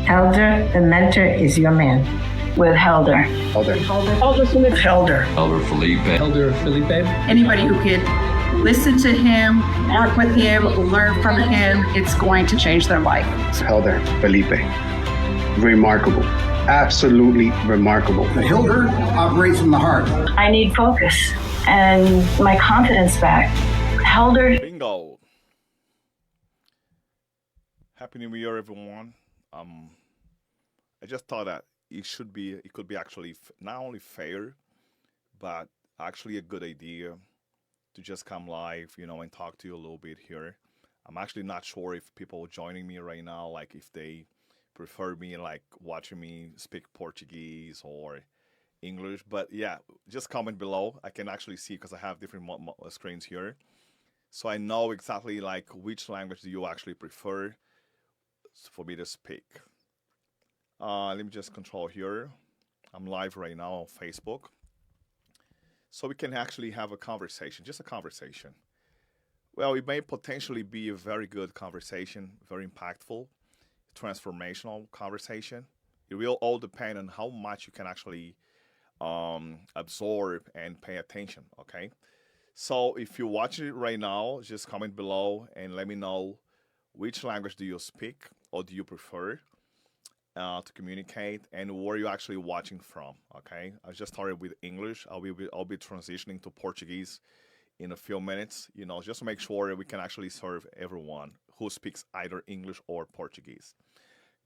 Helder, the mentor, is your man. With Helder. Helder. Helder. Elder Felipe. Elder Felipe. Anybody who could listen to him, work with him, learn from him, it's going to change their life. Helder Felipe. Remarkable. Absolutely remarkable. The Helder operates from the heart. I need focus and my confidence back. Helder. Bingo. Happy New Year, everyone. I just thought that it could be actually not only fair, but actually a good idea to just come live, and talk to you a little bit here. I'm actually not sure if people joining me right now, like if they prefer me like watching me speak Portuguese or English, but yeah, just comment below. I can actually see because I have different screens here. So I know exactly like which language do you actually prefer for me to speak. Let me just control here. I'm live right now on Facebook. So we can actually have a conversation, just a conversation. Well, it may potentially be a very good conversation, very impactful, transformational conversation. It will all depend on how much you can actually absorb and pay attention, okay? So if you watch it right now, just comment below and let me know which language do you speak or do you prefer to communicate, and where you actually watching from. Okay, I just started with English. I'll be transitioning to Portuguese in a few minutes. Just to make sure that we can actually serve everyone who speaks either English or Portuguese.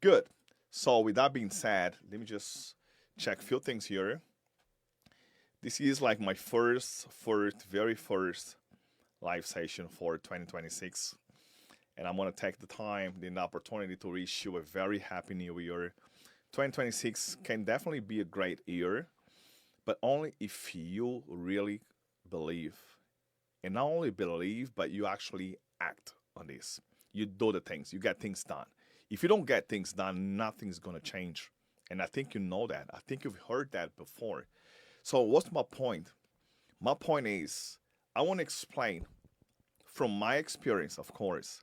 Good. So with that being said, let me just check a few things here. This is like my very first live session for 2026. And I'm going to take the opportunity to wish you a very happy new year. 2026 can definitely be a great year, but only if you really believe. And not only believe, but you actually act on this. You do the things, you get things done. If you don't get things done, nothing's going to change. And I think you know that. I think you've heard that before. So what's my point? My point is, I want to explain from my experience, of course.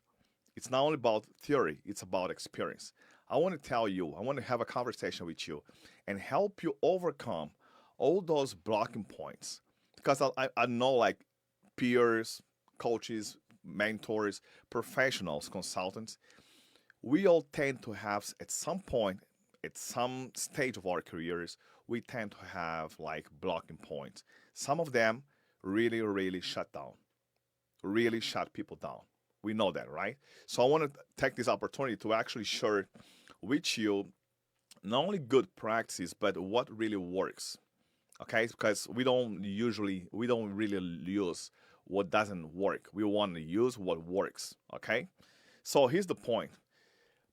It's not only about theory, it's about experience. I want to tell you, I want to have a conversation with you and help you overcome all those blocking points. Because I know like peers, coaches, mentors, professionals, consultants, we all tend to have at some point, at some stage of our careers, we tend to have like blocking points. Some of them really, really shut people down. We know that, right? So I want to take this opportunity to actually share with you not only good practices, but what really works. Okay? Because we don't really use what doesn't work. We want to use what works. Okay? So here's the point.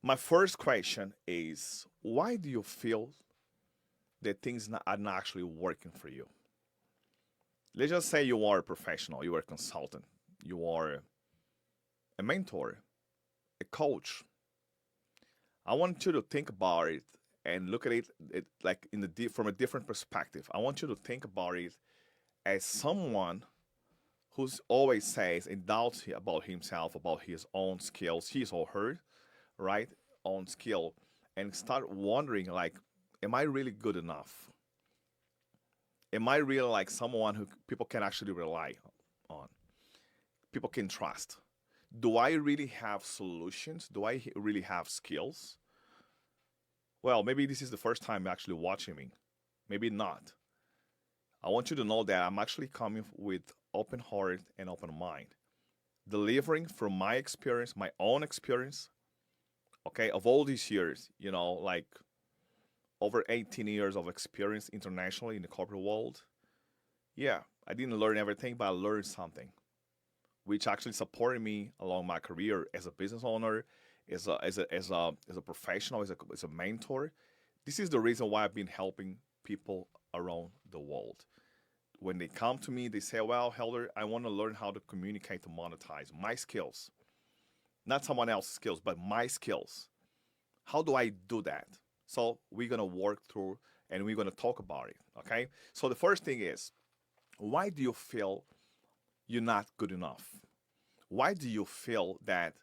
My first question is, why do you feel that things are not actually working for you? Let's just say you are a professional, you are a consultant, you are a mentor, a coach. I want you to think about it and look at it like from a different perspective. I want you to think about it as someone who's always says and doubts about himself, about his own skills, his or her, right, own skill, and start wondering like, am I really good enough? Am I really like someone who people can actually rely on? People can trust. Do I really have solutions? Do I really have skills? Well, maybe this is the first time you're actually watching me. Maybe not. I want you to know that I'm actually coming with open heart and open mind. Delivering from my experience, my own experience, okay, of all these years, like over 18 years of experience internationally in the corporate world. Yeah, I didn't learn everything, but I learned something, which actually supported me along my career as a business owner, as a professional, as a mentor. This is the reason why I've been helping people around the world. When they come to me, they say, well, Helder, I want to learn how to communicate, to monetize my skills. Not someone else's skills, but my skills. How do I do that? So we're going to work through and we're going to talk about it, okay? So the first thing is, why do you feel you're not good enough? Why do you feel that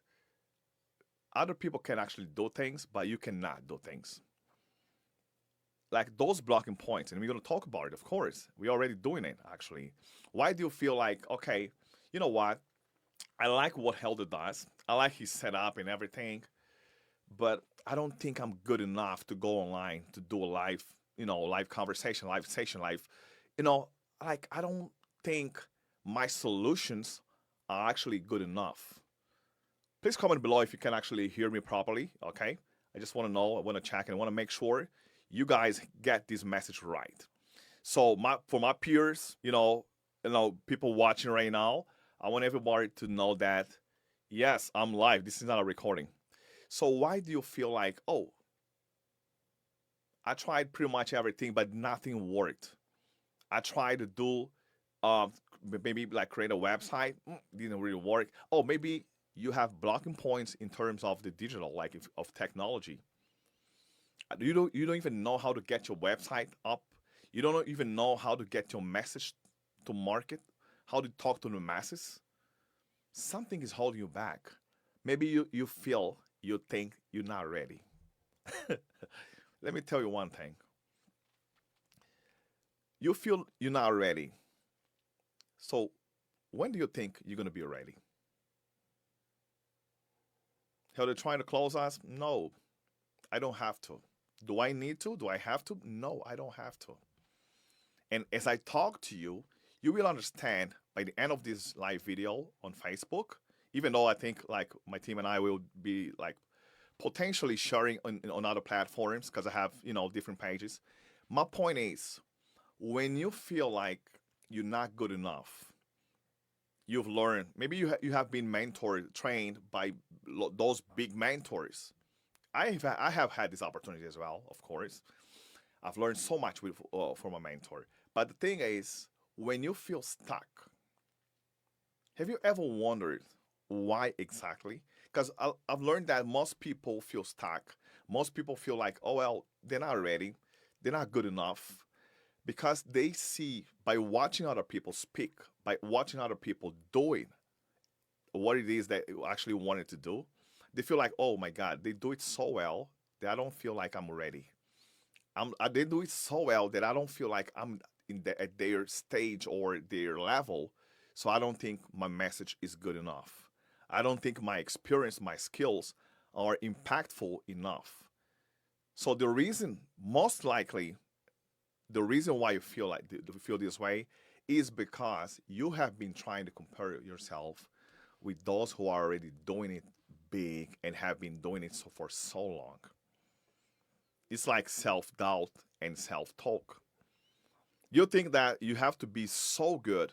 other people can actually do things, but you cannot do things. Like those blocking points, and we're going to talk about it, of course. We're already doing it, actually. Why do you feel like, okay, you know what? I like what Helder does. I like his setup and everything, but I don't think I'm good enough to go online to do a live, live conversation, live session, you know, like I don't think my solutions are actually good enough. Please comment below if you can actually hear me properly, okay? I just want to know, I want to check, and I want to make sure you guys get this message right. So for my peers, people watching right now, I want everybody to know that, yes, I'm live. This is not a recording. So why do you feel like, oh, I tried pretty much everything, but nothing worked? I tried to do maybe like create a website, didn't really work. Oh, maybe you have blocking points in terms of the digital, like of technology. You don't even know how to get your website up. You don't even know how to get your message to market, how to talk to the masses. Something is holding you back. Maybe you think you're not ready. Let me tell you one thing. You feel you're not ready. So when do you think you're going to be ready? How they're trying to close us? No, I don't have to. Do I need to? Do I have to? No, I don't have to. And as I talk to you, you will understand by the end of this live video on Facebook, even though I think like my team and I will be like potentially sharing on other platforms because I have, different pages. My point is, when you feel like you're not good enough, you've learned, maybe you have been mentored, trained by those big mentors. I have had this opportunity as well, of course. I've learned so much from a mentor. But the thing is, when you feel stuck, have you ever wondered why exactly? Because I've learned that most people feel stuck. Most people feel like, oh, well, they're not ready. They're not good enough. Because they see by watching other people speak, by watching other people doing what it is that you actually wanted to do, they feel like, oh my God, they do it so well that I don't feel like I'm ready. They do it so well that I don't feel like I'm at their stage or their level. So I don't think my message is good enough. I don't think my experience, my skills are impactful enough. So the reason, most likely, the reason why you feel this way is because you have been trying to compare yourself with those who are already doing it big and have been doing it for so long. It's like self-doubt and self-talk. You think that you have to be so good.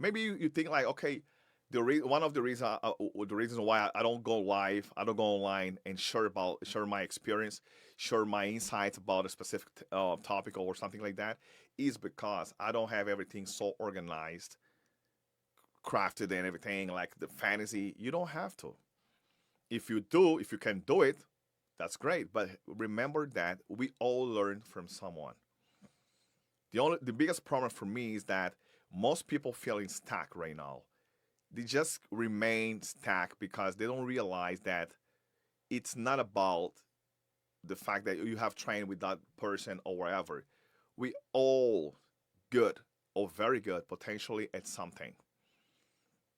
Maybe you think like, okay, one of the reasons why I don't go live, I don't go online and share my experience, share my insights about a specific topic or something like that, is because I don't have everything so organized, crafted and everything like the fantasy. You don't have to. If you can do it, that's great. But remember that we all learn from someone. The biggest problem for me is that most people feeling stuck right now. They just remain stuck because they don't realize that it's not about the fact that you have trained with that person or wherever. We all good or very good potentially at something.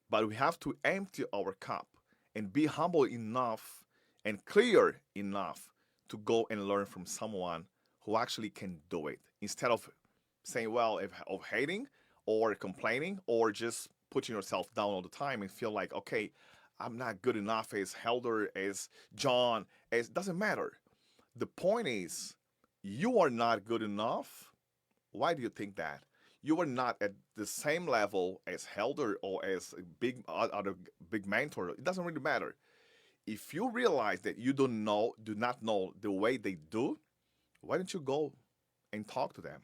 But we have to empty our cup and be humble enough and clear enough to go and learn from someone who actually can do it, instead of saying, well, of hating or complaining or just putting yourself down all the time and feel like, okay, I'm not good enough as Helder, as John, doesn't matter. The point is, you are not good enough. Why do you think that? You are not at the same level as Helder or as other big mentor. It doesn't really matter. If you realize that you do not know the way they do, why don't you go and talk to them?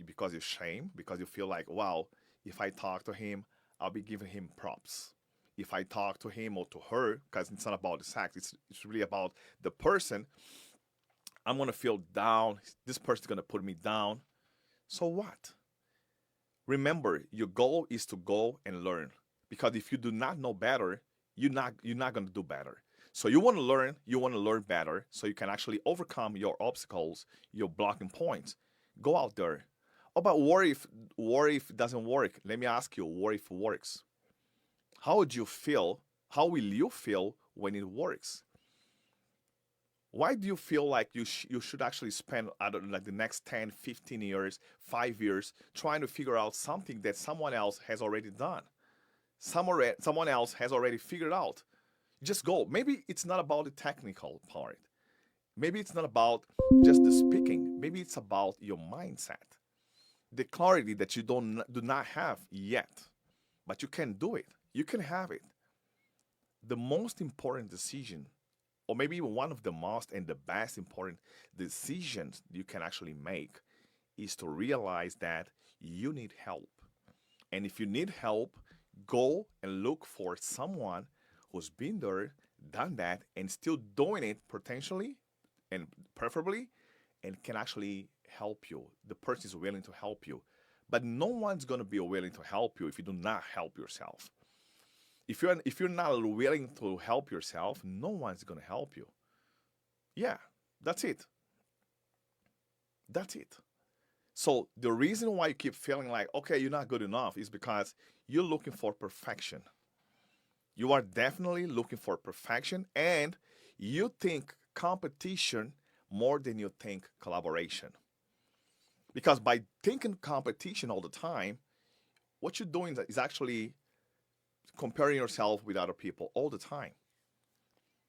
Because you're ashamed, because you feel like, wow, if I talk to him, I'll be giving him props. If I talk to him or to her, because it's not about the sex, it's really about the person, I'm going to feel down. This person's going to put me down. So what? Remember, your goal is to go and learn. Because if you do not know better, you're not going to do better. So you want to learn better so you can actually overcome your obstacles, your blocking points. Go out there. Oh, but what if it doesn't work? Let me ask you, what if it works? How would you feel? How will you feel when it works? Why do you feel like you should actually spend, I don't know, like the next 10, 15 years, 5 years trying to figure out something that someone else has already done? Someone else has already figured out. Just go. Maybe it's not about the technical part. Maybe it's not about just the speaking. Maybe it's about your mindset, the clarity that you do not have yet, but you can do it. You can have it. The most important decision, or maybe one of the most and the best important decisions you can actually make, is to realize that you need help. And if you need help, go and look for someone who's been there, done that, and still doing it potentially and preferably, and can actually help you. The person is willing to help you. But no one's going to be willing to help you if you do not help yourself. If you're not willing to help yourself, no one's going to help you. Yeah, that's it. That's it. So the reason why you keep feeling like, okay, you're not good enough is because you're looking for perfection. You are definitely looking for perfection, and you think competition more than you think collaboration. Because by thinking competition all the time, what you're doing is actually comparing yourself with other people all the time.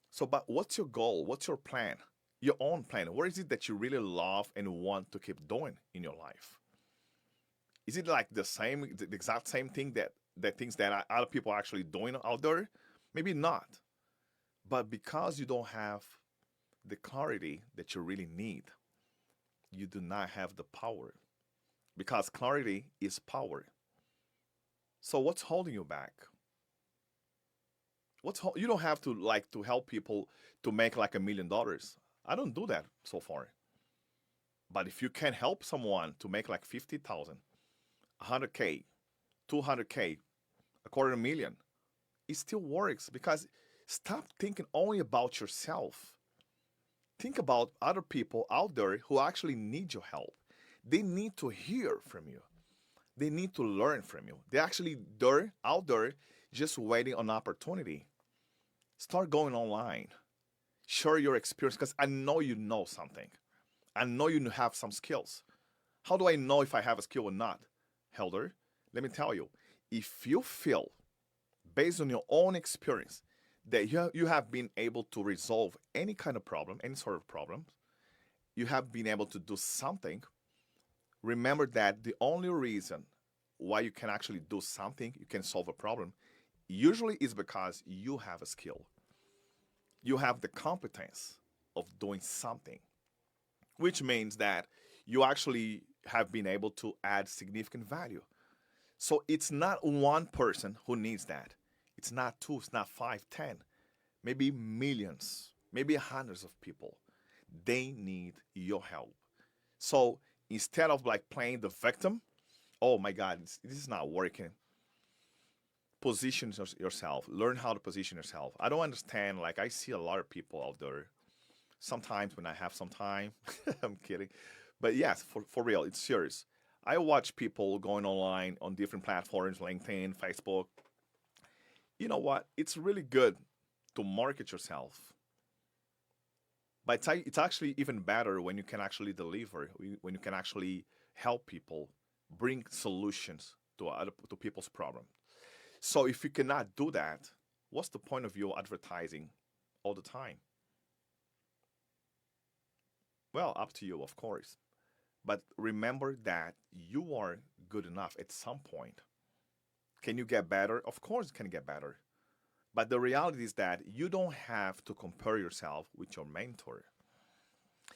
So, but what's your goal? What's your plan? Your own plan. What is it that you really love and want to keep doing in your life? Is it like the exact same thing that things that other people are actually doing out there? Maybe not. But because you don't have the clarity that you really need, you do not have the power. Because clarity is power. So what's holding you back? You don't have to like to help people to make like $1 million. I don't do that so far. But if you can help someone to make like 50,000, 100K, 200K, a quarter million, it still works because stop thinking only about yourself. Think about other people out there who actually need your help. They need to hear from you. They need to learn from you. They're actually out there just waiting on opportunity. Start going online. Share your experience because I know you know something. I know you have some skills. How do I know if I have a skill or not? Helder, let me tell you, if you feel, based on your own experience, that you have been able to resolve any kind of problem, any sort of problem, you have been able to do something, remember that the only reason why you can actually do something, you can solve a problem, usually is because you have a skill. You have the competence of doing something, which means that you actually have been able to add significant value. So it's not one person who needs that. It's not two, it's not 5, 10, maybe millions, maybe hundreds of people. They need your help. So instead of like playing the victim, oh my God, this is not working. Position yourself. Learn how to position yourself. I don't understand. Like I see a lot of people out there. Sometimes when I have some time, I'm kidding. But yes, for real, it's serious. I watch people going online on different platforms, LinkedIn, Facebook. You know what? It's really good to market yourself. But it's actually even better when you can actually deliver, when you can actually help people, bring solutions to people's problems. So if you cannot do that, what's the point of your advertising all the time? Well, up to you, of course. But remember that you are good enough at some point. Can you get better? Of course, you can get better. But the reality is that you don't have to compare yourself with your mentor.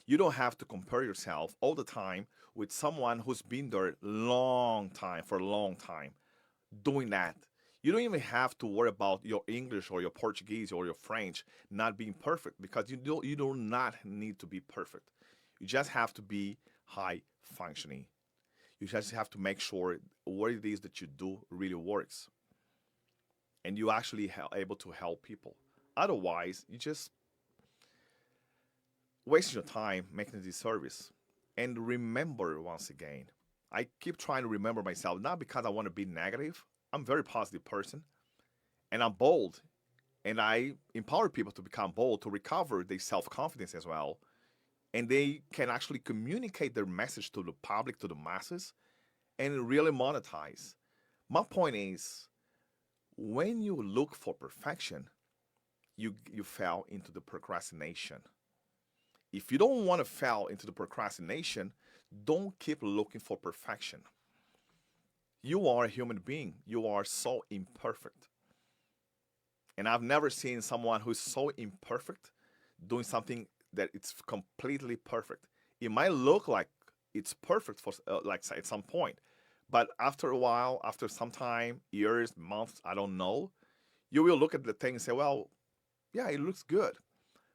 You don't have to compare yourself all the time with someone who's been there for a long time, doing that. You don't even have to worry about your English or your Portuguese or your French not being perfect because you do not need to be perfect. You just have to be high functioning. You just have to make sure what it is that you do really works. And you actually able to help people. Otherwise, you just waste your time making this service. And remember, once again, I keep trying to remember myself, not because I want to be negative. I'm a very positive person, and I'm bold, and I empower people to become bold, to recover their self-confidence as well, and they can actually communicate their message to the public, to the masses, and really monetize. My point is, when you look for perfection, you fell into the procrastination. If you don't want to fall into the procrastination, don't keep looking for perfection. You are a human being. You are so imperfect. And I've never seen someone who's so imperfect doing something that it's completely perfect. It might look like it's perfect for like at some point, but after a while, after some time, years, months, I don't know, you will look at the thing and say, well, yeah, it looks good.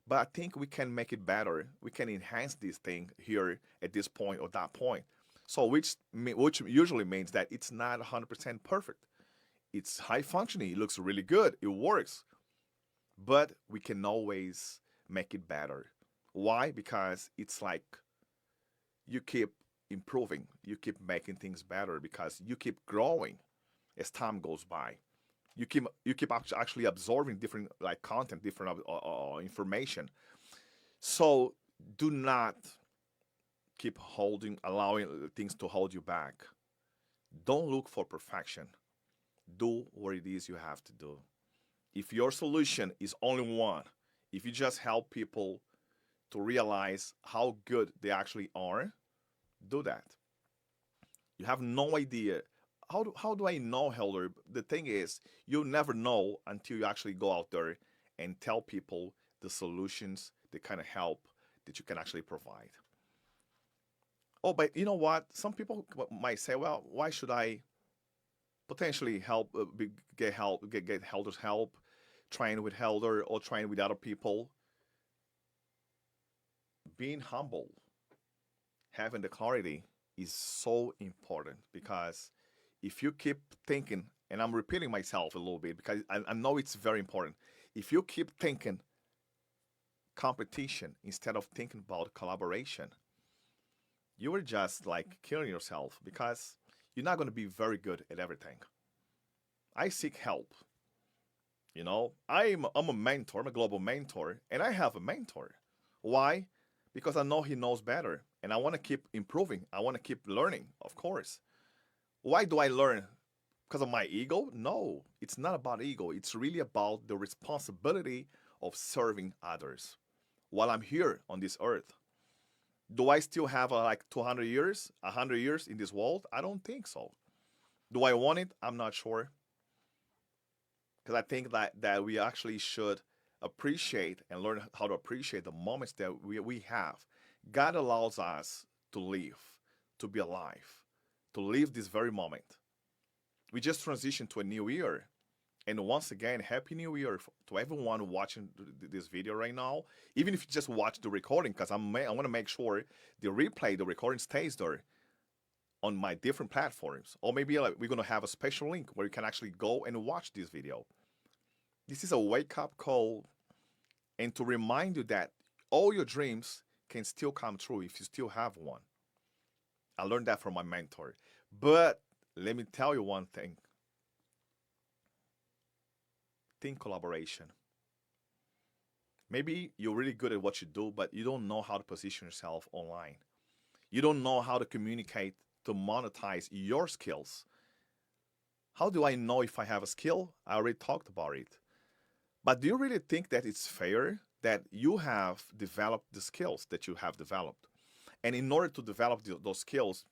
But I think we can make it better. We can enhance this thing here at this point or that point. So which usually means that it's not 100% perfect. It's high functioning. It looks really good. It works. But we can always make it better. Why? Because it's like you keep improving. You keep making things better because you keep growing as time goes by. You keep actually absorbing different like content, different information. So do not keep allowing things to hold you back. Don't look for perfection. Do what it is you have to do. If your solution is only one, if you just help people to realize how good they actually are, do that. You have no idea. How do I know, Helder? The thing is, you'll never know until you actually go out there and tell people the solutions, the kind of help that you can actually provide. Oh, but you know what? Some people might say, well, why should I potentially get Helder's help, train with Helder or train with other people? Being humble, having the clarity is so important because if you keep thinking, and I'm repeating myself a little bit because I know it's very important. If you keep thinking competition instead of thinking about collaboration, you are just like killing yourself because you're not going to be very good at everything. I seek help. You know, I'm a mentor, I'm a global mentor, and I have a mentor. Why? Because I know he knows better, and I want to keep improving. I want to keep learning, of course. Why do I learn? Because of my ego? No, it's not about ego. It's really about the responsibility of serving others while I'm here on this earth. Do I still have like 200 years, 100 years in this world? I don't think so. Do I want it? I'm not sure. Because I think that we actually should appreciate and learn how to appreciate the moments that we have. God allows us to live, to be alive, to live this very moment. We just transitioned to a new year. And once again, Happy New Year to everyone watching this video right now. Even if you just watch the recording, because I want to make sure the recording stays there on my different platforms. Or maybe like, we're going to have a special link where you can actually go and watch this video. This is a wake-up call and to remind you that all your dreams can still come true if you still have one. I learned that from my mentor. But let me tell you one thing. Think collaboration. Maybe you're really good at what you do, but you don't know how to position yourself online. You don't know how to communicate to monetize your skills. How do I know if I have a skill? I already talked about it. But do you really think that it's fair that you have developed the skills that you have developed? And in order to develop those skills,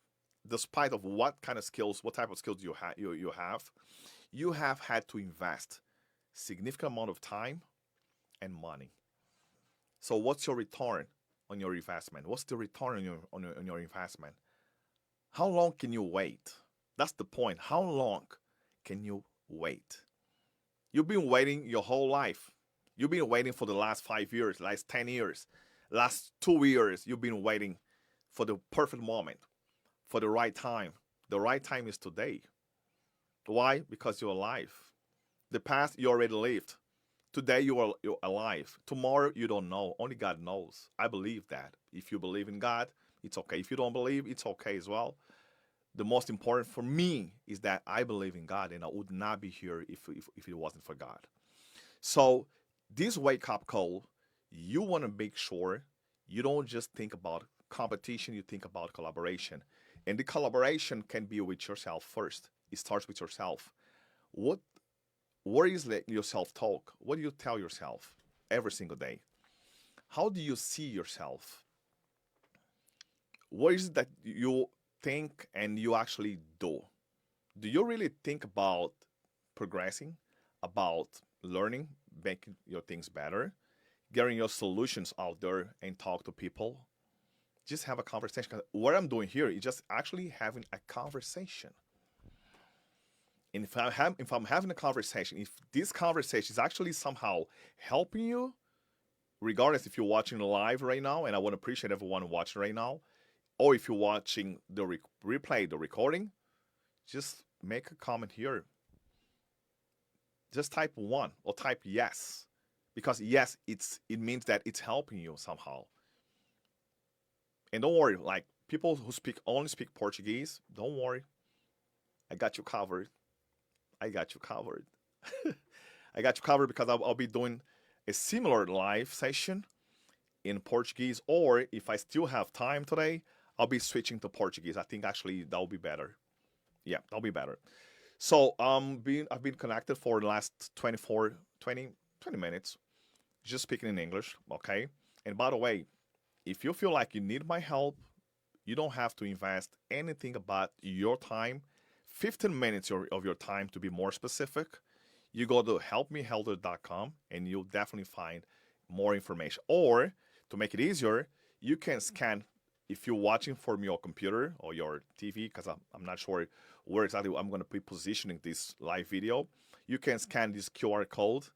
despite of what kind of skills, what type of skills you have had to invest significant amount of time and money. So what's your return on your investment? What's the return on your investment? How long can you wait? That's the point. How long can you wait? You've been waiting your whole life. You've been waiting for the last 5 years, last 10 years, last 2 years. You've been waiting for the perfect moment, for the right time. The right time is today. Why? Because you're alive. The past you already lived. Today you're alive. Tomorrow you don't know. Only God knows. I believe that. If you believe in God, it's okay. If you don't believe, it's okay as well. The most important for me is that I believe in God, and I would not be here if it wasn't for God. So this wake up call, you want to make sure you don't just think about competition, you think about collaboration. And the collaboration can be with yourself first. It starts with yourself. What Where is your self talk? What do you tell yourself every single day? How do you see yourself? What is it that you think and you actually do? Do you really think about progressing, about learning, making your things better, getting your solutions out there and talk to people? Just have a conversation. 'Cause what I'm doing here is just actually having a conversation. And if I'm having a conversation, if this conversation is actually somehow helping you, regardless if you're watching live right now, and I want to appreciate everyone watching right now, or if you're watching the replay, the recording, just make a comment here. Just type 1 or type yes, because yes, it means that it's helping you somehow. And don't worry, like people who only speak Portuguese, don't worry, I got you covered. I got you covered. I got you covered because I'll be doing a similar live session in Portuguese, or if I still have time today, I'll be switching to Portuguese. I think actually that'll be better. Yeah, that'll be better. So I've been connected for the last 20 minutes, just speaking in English, okay? And by the way, if you feel like you need my help, you don't have to invest anything about your time. 15 minutes of your time to be more specific. You go to helpmehelder.com and you'll definitely find more information. Or to make it easier, you can scan, if you're watching from your computer or your TV, because I'm not sure where exactly I'm going to be positioning this live video, you can scan this QR code,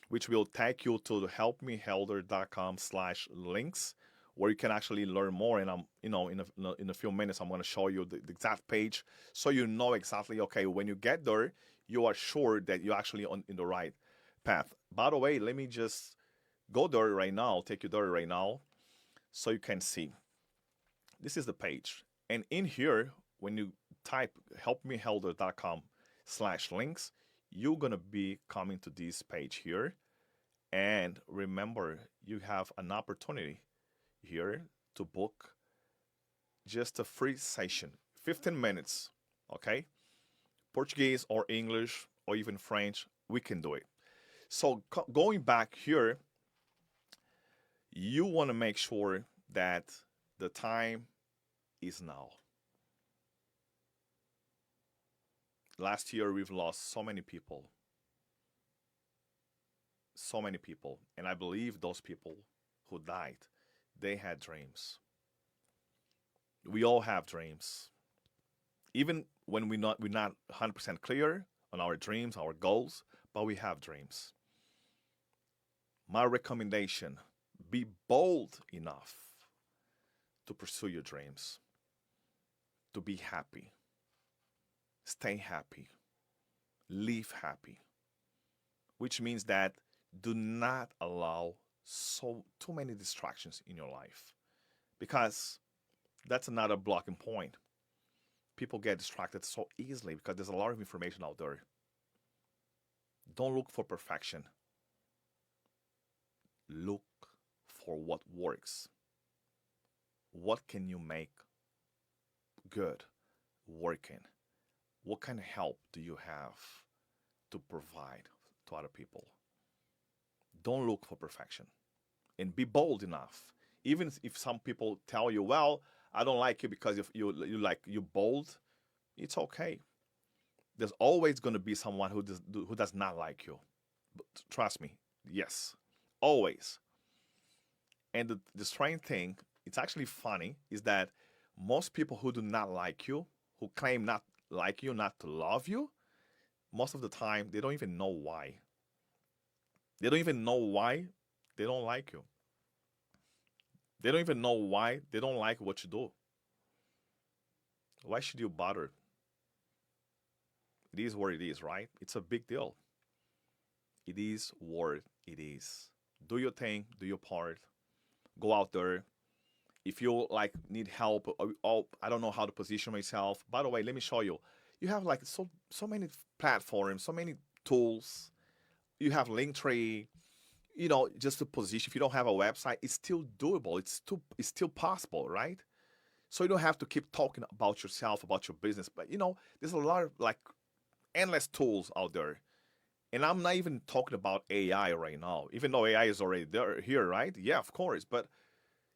which will take you to the helpmehelder.com/links, where you can actually learn more. And in a few minutes, I'm going to show you the exact page, so you know exactly, okay, when you get there, you are sure that you're actually in the right path. By the way, let me just go there right now, take you there right now, so you can see. This is the page. And in here, when you type helpmehelder.com/links, you're going to be coming to this page here. And remember, you have an opportunity here to book just a free session, 15 minutes, okay? Portuguese or English or even French, we can do it. So going back here, you want to make sure that the time is now. Last year, we've lost so many people. So many people. And I believe those people who died, they had dreams. We all have dreams. Even when we're not 100% clear on our dreams, our goals, but we have dreams. My recommendation, be bold enough to pursue your dreams, to be happy, stay happy, live happy, which means that do not allow too many distractions in your life, because that's another blocking point. People get distracted so easily because there's a lot of information out there. Don't look for perfection. Look for what works. What can you make good working? What kind of help do you have to provide to other people? Don't look for perfection, and be bold enough. Even if some people tell you, well, I don't like you because if you're bold, it's okay. There's always going to be someone who does not like you. But trust me, yes, always. And the strange thing, it's actually funny, is that most people who do not like you, who claim not like you, not to love you, most of the time they don't even know why. They don't even know why they don't like you. They don't even know why they don't like what you do. Why should you bother? It is what it is, right? It's a big deal. It is what It is. Do your thing, do your part, go out there. If you like need help, or I don't know how to position myself. By the way, let me show you. You have like so many platforms, so many tools. You have Linktree, just to position. If you don't have a website, it's still doable. It's still possible, right? So you don't have to keep talking about yourself, about your business. But there's a lot of like endless tools out there. And I'm not even talking about AI right now, even though AI is already there here, right? Yeah, of course. But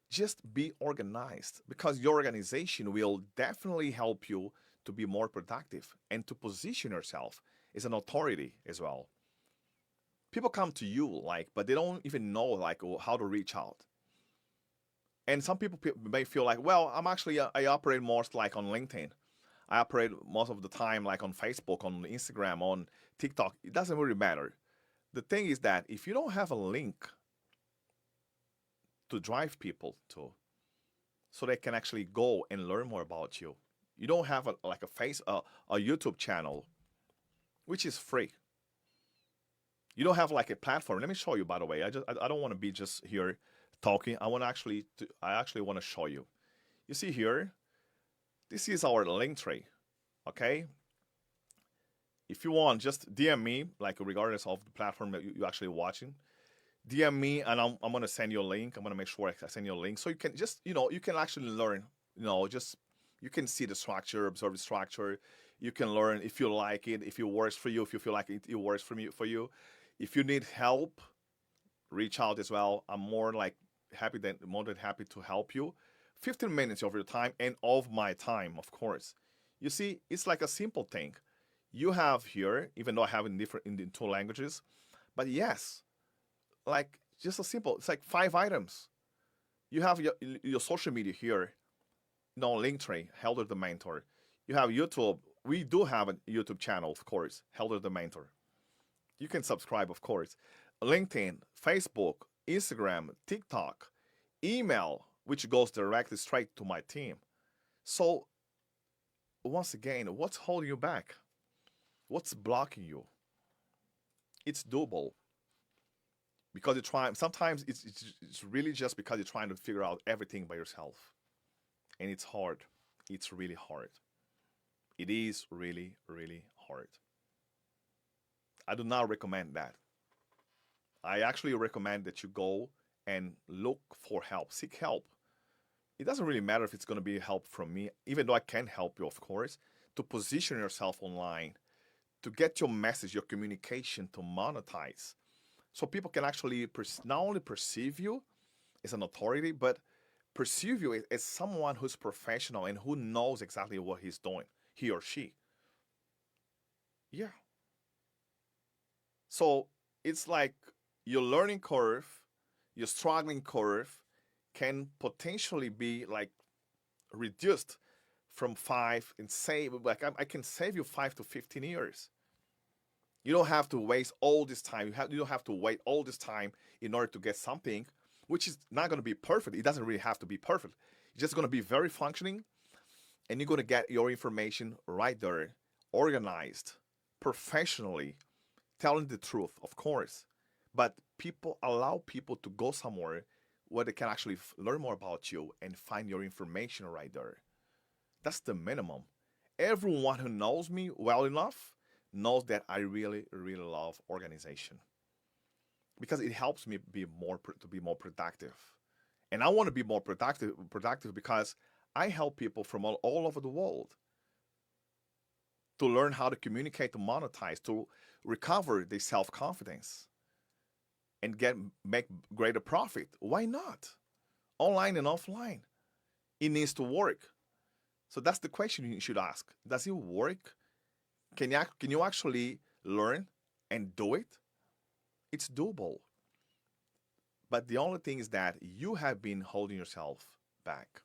just be organized, because your organization will definitely help you to be more productive and to position yourself as an authority as well. People come to you like, but they don't even know like how to reach out. And some people may feel like, well, I operate most like on LinkedIn. I operate most of the time like on Facebook, on Instagram, on TikTok. It doesn't really matter. The thing is that if you don't have a link to drive people to, so they can actually go and learn more about you, you don't have a YouTube channel, which is free. You don't have like a platform. Let me show you. By the way, I don't want to be just here talking. I actually want to show you. You see here, this is our link tree. Okay. If you want, just DM me, like regardless of the platform that you're actually watching. DM me, and I'm gonna send you a link. I'm gonna make sure I send you a link, so you can just you can actually learn. Just you can see the structure, observe the structure. You can learn if you like it, if it works for you, if you feel like it works for you. If you need help, reach out as well. I'm more than happy to help you. 15 minutes of your time and of my time, of course. You see, it's like a simple thing. You have here, even though I have in the two languages, but yes, like just a simple. It's like 5 items. You have your social media here. Linktree, Helder the Mentor. You have YouTube. We do have a YouTube channel, of course, Helder the Mentor. You can subscribe, of course. LinkedIn, Facebook, Instagram, TikTok, email, which goes directly straight to my team. So, once again, what's holding you back? What's blocking you? It's doable. Because you're trying, sometimes it's really just because you're trying to figure out everything by yourself. And it's hard. It's really hard. It is really, really hard. I do not recommend that. I actually recommend that you go and look for help, seek help. It doesn't really matter if it's going to be help from me, even though I can help you, of course, to position yourself online, to get your message, your communication to monetize. So people can actually not only perceive you as an authority, but perceive you as someone who's professional and who knows exactly what he's doing, he or she. Yeah. So it's like your learning curve, your struggling curve can potentially be like reduced from 5 and save, like I can save you 5 to 15 years. You don't have to waste all this time. You don't have to wait all this time in order to get something, which is not going to be perfect. It doesn't really have to be perfect. It's just going to be very functioning, and you're going to get your information right there, organized, professionally, telling the truth, of course. But allow people to go somewhere where they can actually learn more about you and find your information right there. That's the minimum. Everyone who knows me well enough knows that I really, really love organization, because it helps me to be more productive. And I want to be more productive because I help people from all over the world to learn how to communicate, to monetize, to recover their self-confidence and make greater profit. Why not? Online and offline. It needs to work. So that's the question you should ask. Does it work? Can you actually learn and do it? It's doable. But the only thing is that you have been holding yourself back.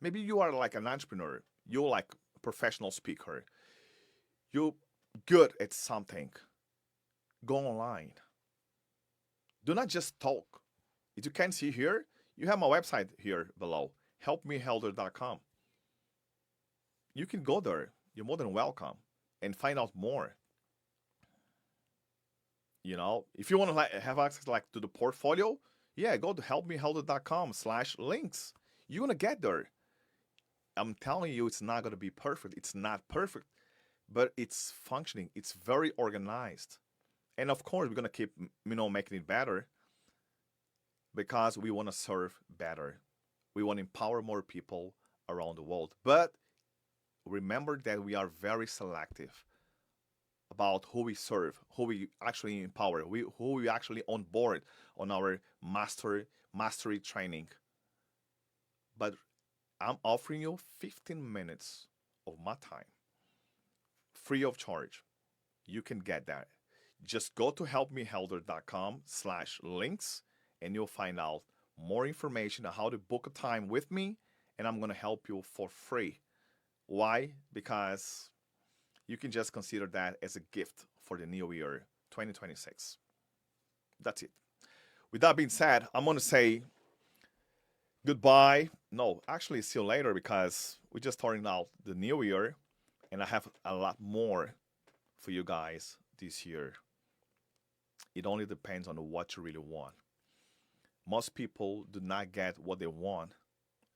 Maybe you are like an entrepreneur. You're like a professional speaker. You're good at something. Go online. Do not just talk. As you can see here, you have my website here below, helpmehelder.com. You can go there. You're more than welcome and find out more. If you want to have access to the portfolio, yeah, go to helpmehelder.com/links. You're gonna get there. I'm telling you, it's not gonna be perfect. It's not perfect, but it's functioning. It's very organized, and of course, we're gonna keep making it better because we want to serve better. We want to empower more people around the world. But remember that we are very selective about who we serve, who we actually empower, who we actually onboard on our mastery training. But I'm offering you 15 minutes of my time, free of charge. You can get that. Just go to helpmehelder.com/links and you'll find out more information on how to book a time with me, and I'm going to help you for free. Why? Because you can just consider that as a gift for the new year, 2026. That's it. With that being said, I'm going to say goodbye. No, actually, see you later because we're just starting out the new year, and I have a lot more for you guys this year. It only depends on what you really want. Most people do not get what they want.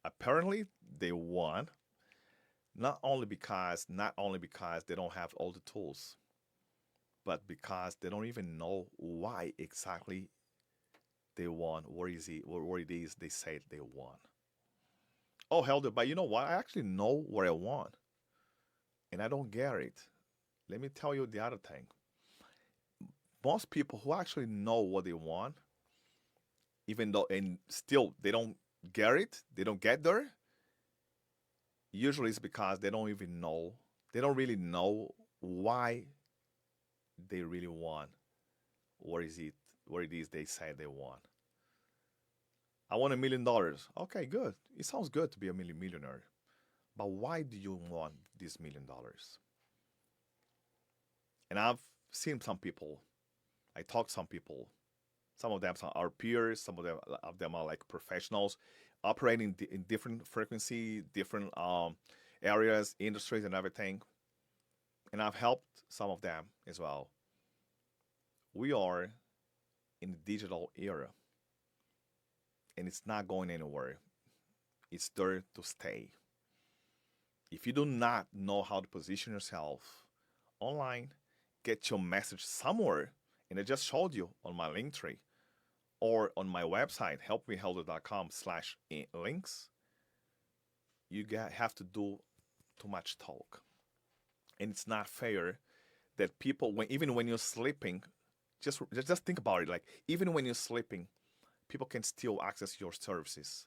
Apparently, they want not only because they don't have all the tools, but because they don't even know why exactly they want what it is they say they want. Oh, Helder, but you know what? I actually know what I want, and I don't get it. Let me tell you the other thing. Most people who actually know what they want, even though and still they don't get it, they don't get there, usually it's because they don't really know why they really want what it is they say they want. I want $1 million. Okay, good. It sounds good to be a millionaire. But why do you want this $1 million? And I've seen some people, I talked to some people. Some of them are our peers. Some of them are like professionals operating in different frequency, different areas, industries, and everything. And I've helped some of them as well. We are in the digital era, and it's not going anywhere. It's there to stay. If you do not know how to position yourself online, get your message somewhere, and I just showed you on my link tree, or on my website, helpmehelder.com/links, you have to do too much talk. And it's not fair that people, even when you're sleeping, just think about it. Like, even when you're sleeping, people can still access your services,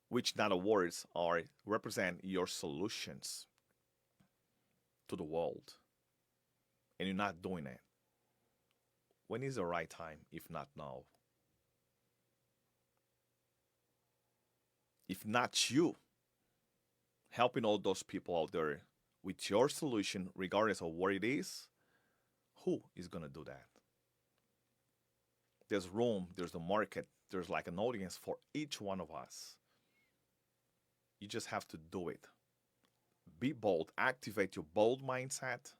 which in other words represent your solutions to the world. And you're not doing it. When is the right time, if not now? If not you, helping all those people out there with your solution, regardless of what it is, who is going to do that? There's room, there's the market, there's like an audience for each one of us. You just have to do it. Be bold, activate your bold mindset.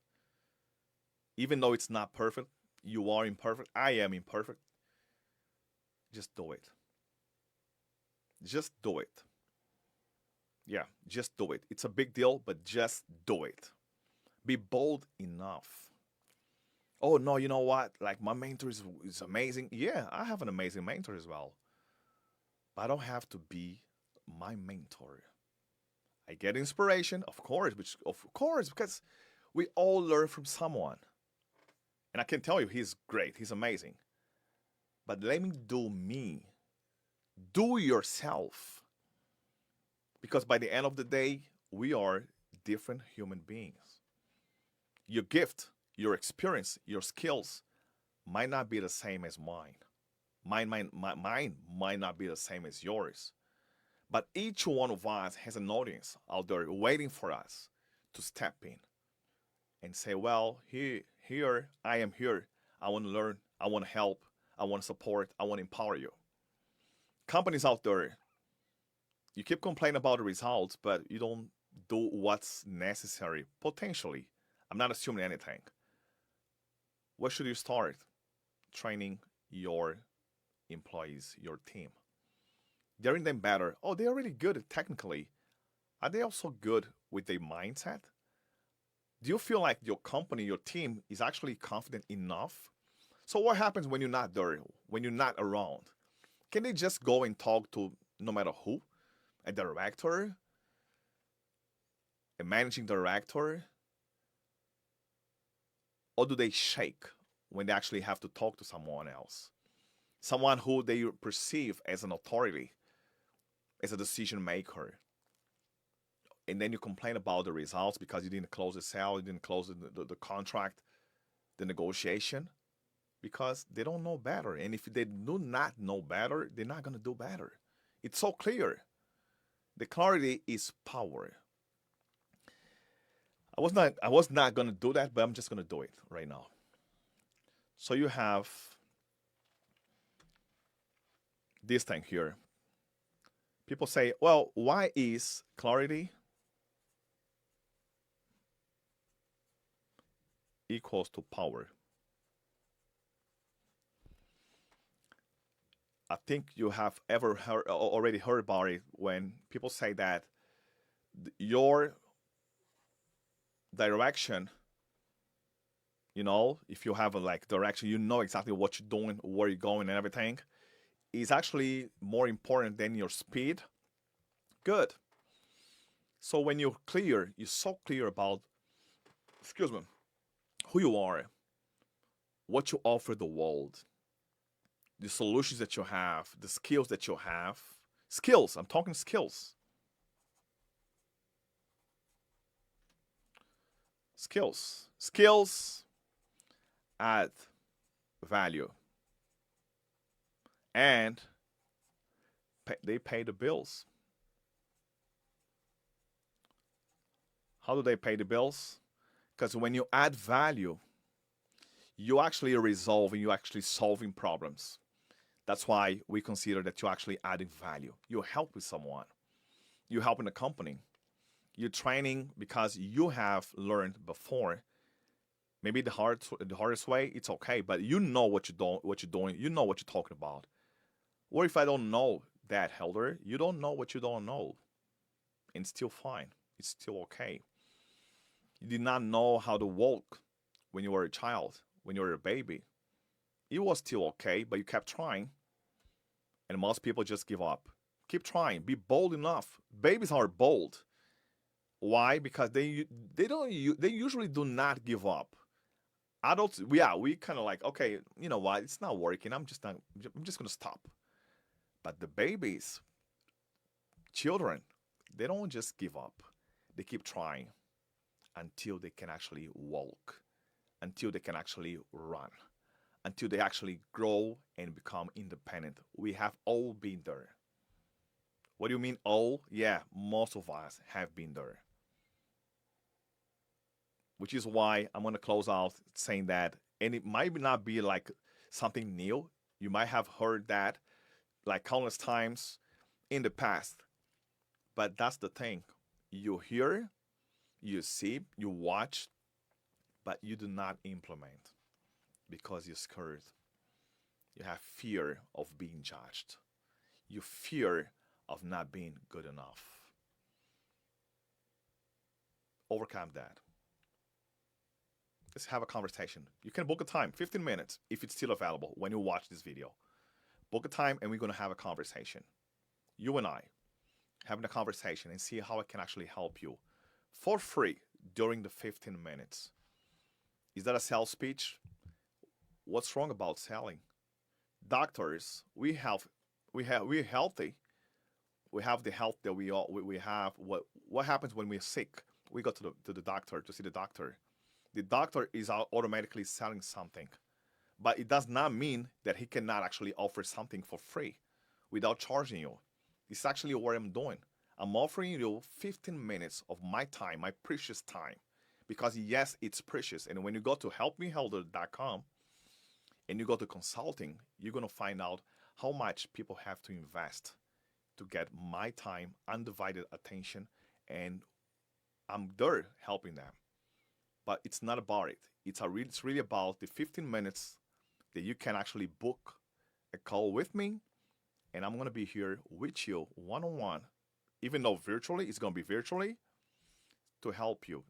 Even though it's not perfect, you are imperfect, I am imperfect. Just do it. Just do it. Yeah, just do it. It's a big deal, but just do it. Be bold enough. Oh, no, you know what? Like, my mentor is amazing. Yeah, I have an amazing mentor as well. But I don't have to be my mentor. I get inspiration, of course, because we all learn from someone. And I can tell you, he's great. He's amazing. But let me do me. Do yourself. Because by the end of the day, we are different human beings. Your gift, your experience, your skills might not be the same as mine. Mine might not be the same as yours. But each one of us has an audience out there waiting for us to step in and say, well, here, I am here. I want to learn. I want to help. I want to support. I want to empower you. Companies out there, you keep complaining about the results, but you don't do what's necessary, potentially. I'm not assuming anything. Where should you start? training your employees, your team? Getting them better. Oh, they're really good technically. Are they also good with their mindset? Do you feel like your company, your team is actually confident enough? So what happens when you're not there, when you're not around? Can they just go and talk to no matter who? A director, a managing director? Or do they shake when they actually have to talk to someone else? Someone who they perceive as an authority, as a decision maker. And then you complain about the results because you didn't close the sale, you didn't close the contract, the negotiation, because they don't know better. And if they do not know better, they're not going to do better. It's so clear. The clarity is power. I was not going to do that, but I'm just going to do it right now. So you have this thing here. People say, well, why is clarity equals to power? I think you have already heard about it when people say that your direction, if you have a direction, you know exactly what you're doing, where you're going and everything, is actually more important than your speed. Good. So when you're so clear about, who you are, what you offer the world, the solutions that you have, the skills that you have. Skills, I'm talking skills. Skills add value. And they pay the bills. How do they pay the bills? Because when you add value, you actually resolving, you actually solving problems. That's why we consider that you're actually adding value. You're helping someone. You're helping a company. You're training because you have learned before. Maybe the hardest way, it's okay, but you know what you're doing. You know what you're talking about. Or if I don't know that, Helder, you don't know what you don't know. And it's still fine. It's still okay. You did not know how to walk when you were a child, when you were a baby. It was still okay, but you kept trying. And most people just give up. Keep trying. Be bold enough. Babies are bold. Why? Because they usually do not give up. Adults, we kind of like, okay, you know what? It's not working. I'm just going to stop. But the babies, children, they don't just give up. They keep trying until they can actually walk, until they can actually run, until they actually grow and become independent. We have all been there. What do you mean all? Yeah, most of us have been there. Which is why I'm going to close out saying that, and it might not be like something new. You might have heard that like countless times in the past. But that's the thing. You hear, you see, you watch, but you do not implement because you're scared. You have fear of being judged. You fear of not being good enough. Overcome that. Let's have a conversation. You can book a time, 15 minutes, if it's still available when you watch this video. Book a time and we're going to have a conversation. You and I having a conversation and see how I can actually help you for free during the 15 minutes. Is that a sales speech? What's wrong about selling? Doctors, we're healthy. We have the health that we have. What happens when we're sick? We go to the doctor to see the doctor. The doctor is automatically selling something. But it does not mean that he cannot actually offer something for free without charging you. It's actually what I'm doing. I'm offering you 15 minutes of my time, my precious time. Because yes, it's precious. And when you go to helpmehelder.com and you go to consulting, you're going to find out how much people have to invest to get my time, undivided attention, and I'm there helping them. But it's not about it. It's really about the 15 minutes that you can actually book a call with me, and I'm going to be here with you one on one, even though virtually, it's going to be virtually to help you,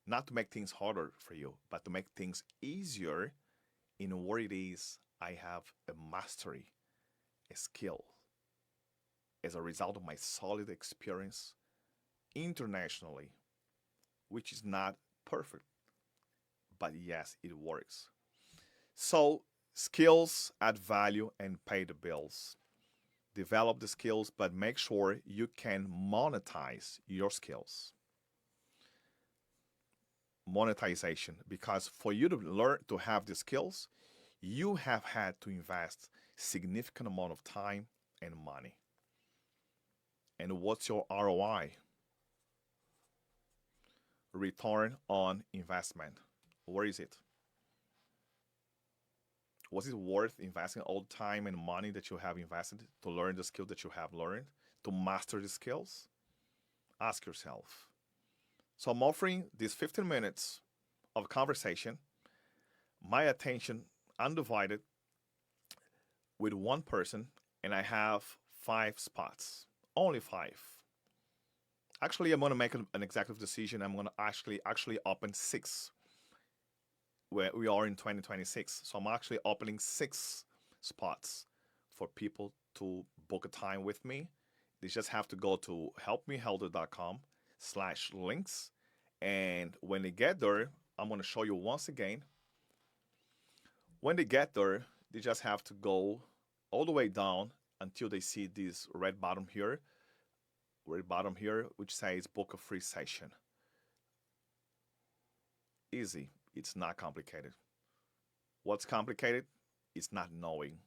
not to make things harder for you, but to make things easier in what it is I have a mastery, a skill as a result of my solid experience internationally, which is not perfect, but yes, it works. So, skills add value and pay the bills. Develop the skills, but make sure you can monetize your skills. Monetization, because for you to learn to have the skills, you have had to invest significant amount of time and money. And what's your ROI? Return on investment. Where is it? Was it worth investing all the time and money that you have invested to learn the skill that you have learned, to master the skills? Ask yourself. So I'm offering these 15 minutes of conversation, my attention undivided with one person, and I have 5 spots, only 5. Actually, I'm going to make an executive decision. I'm going to actually open 6 where we are in 2026. So I'm actually opening 6 spots for people to book a time with me. They just have to go to helpmehelder.com/links. And when they get there, I'm going to show you once again. When they get there, they just have to go all the way down until they see this red button here, which says book a free session. Easy. It's not complicated. What's complicated is not knowing,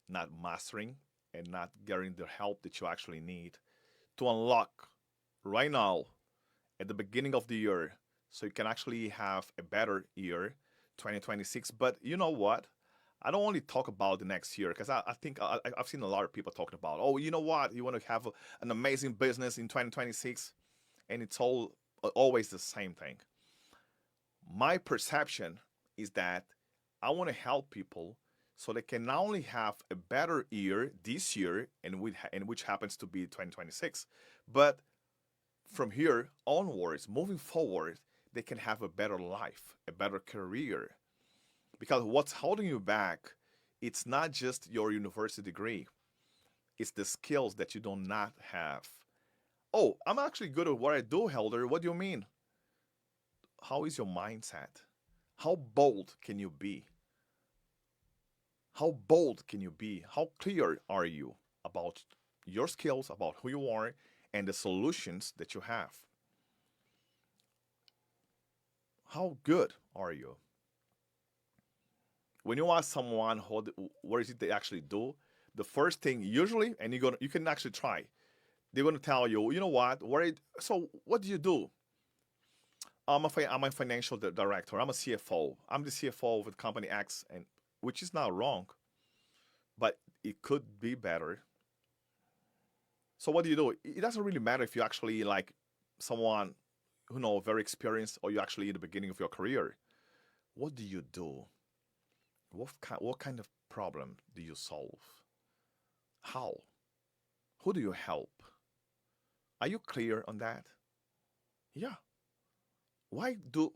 not mastering, and not getting the help that you actually need to unlock right now at the beginning of the year so you can actually have a better year, 2026. But you know what? I don't only talk about the next year because I think I've seen a lot of people talking about, oh, you know what? You want to have an amazing business in 2026, and it's always the same thing. My perception is that I want to help people so they can not only have a better year this year, and which happens to be 2026, but from here onwards, moving forward, they can have a better life, a better career. Because what's holding you back, it's not just your university degree. It's the skills that you do not have. Oh, I'm actually good at what I do, Helder. What do you mean? How is your mindset? How bold can you be? How bold can you be? How clear are you about your skills, about who you are, and the solutions that you have? How good are you? When you ask someone what is it they actually do, the first thing usually, and you can actually try, they're gonna tell you, you know what? So what do you do? I'm a financial director. I'm a CFO. I'm the CFO of the company X, and which is not wrong, but it could be better. So what do you do? It doesn't really matter if you actually like someone who very experienced, or you actually at the beginning of your career. What do you do? What kind of problem do you solve? How? Who do you help? Are you clear on that? Yeah. Why do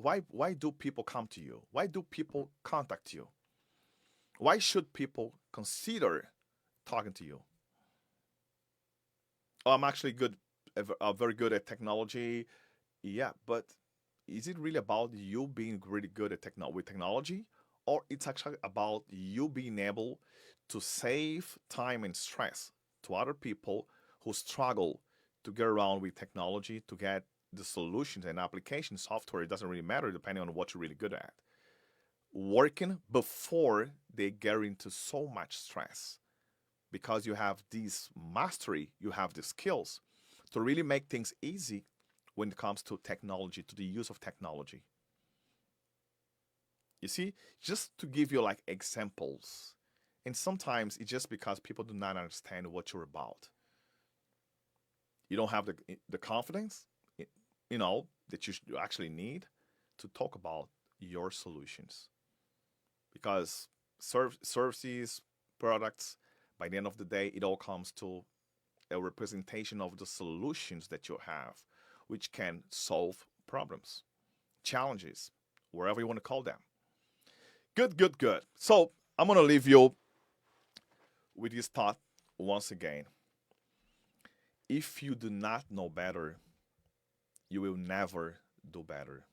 people come to you? Why do people contact you? Why should people consider talking to you? Oh, I'm actually very good at technology. Yeah, but is it really about you being really good at technology? Or it's actually about you being able to save time and stress to other people who struggle to get around with technology, to get the solutions and application software? It doesn't really matter depending on what you're really good at. Working before they get into so much stress, because you have this mastery, you have the skills to really make things easy when it comes to technology, to the use of technology. You see, just to give you like examples, and sometimes it's just because people do not understand what you're about. You don't have the confidence, that you actually need to talk about your solutions. Because services, products. By the end of the day, it all comes to a representation of the solutions that you have, which can solve problems, challenges, wherever you want to call them. Good, good, good. So I'm going to leave you with this thought once again. If you do not know better, you will never do better.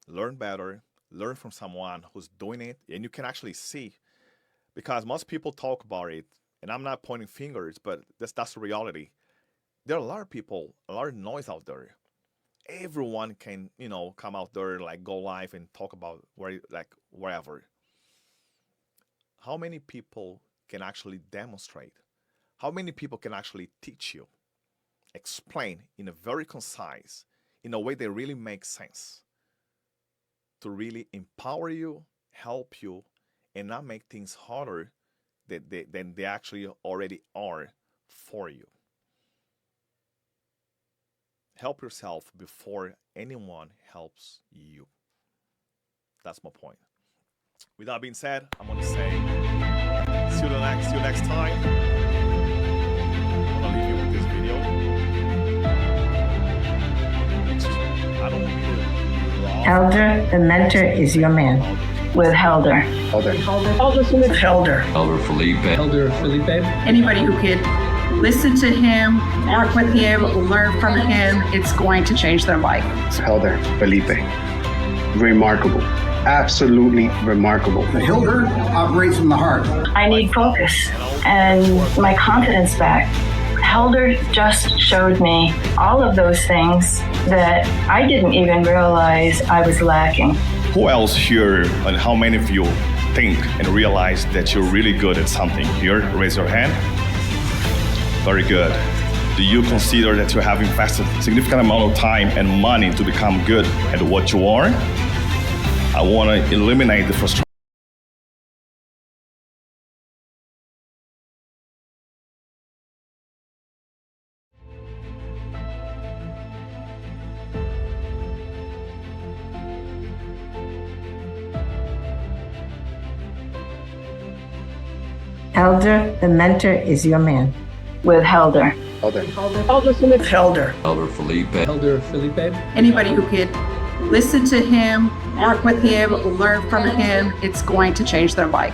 Learn better, learn from someone who's doing it, and you can actually see, because most people talk about it, and I'm not pointing fingers, but that's the reality. There are a lot of people, a lot of noise out there. Everyone can, come out there, like go live and talk about wherever. How many people can actually demonstrate? How many people can actually teach you, explain in a very concise, in a way that really makes sense, to really empower you, help you, and not make things harder than they actually already are for you? Help yourself before anyone helps you. That's my point. With that being said, I'm going to say, see you next time. I'm going to leave you with this video. I don't really Helder, the mentor, is your man. With Helder. Helder. Helder Felipe. Anybody who could listen to him, work with him, learn from him, it's going to change their life. Helder Felipe. Remarkable. Absolutely remarkable. The Helder operates from the heart. I need focus and my confidence back. Helder just showed me all of those things that I didn't even realize I was lacking. Who else here, and how many of you think and realize that you're really good at something? Here, raise your hand. Very good. Do you consider that you have invested a significant amount of time and money to become good at what you are? I want to eliminate the frustration. Helder, the mentor, is your man. With Helder. Helder. Helder Felipe. Anybody who could listen to him, work with him, learn from him, it's going to change their life.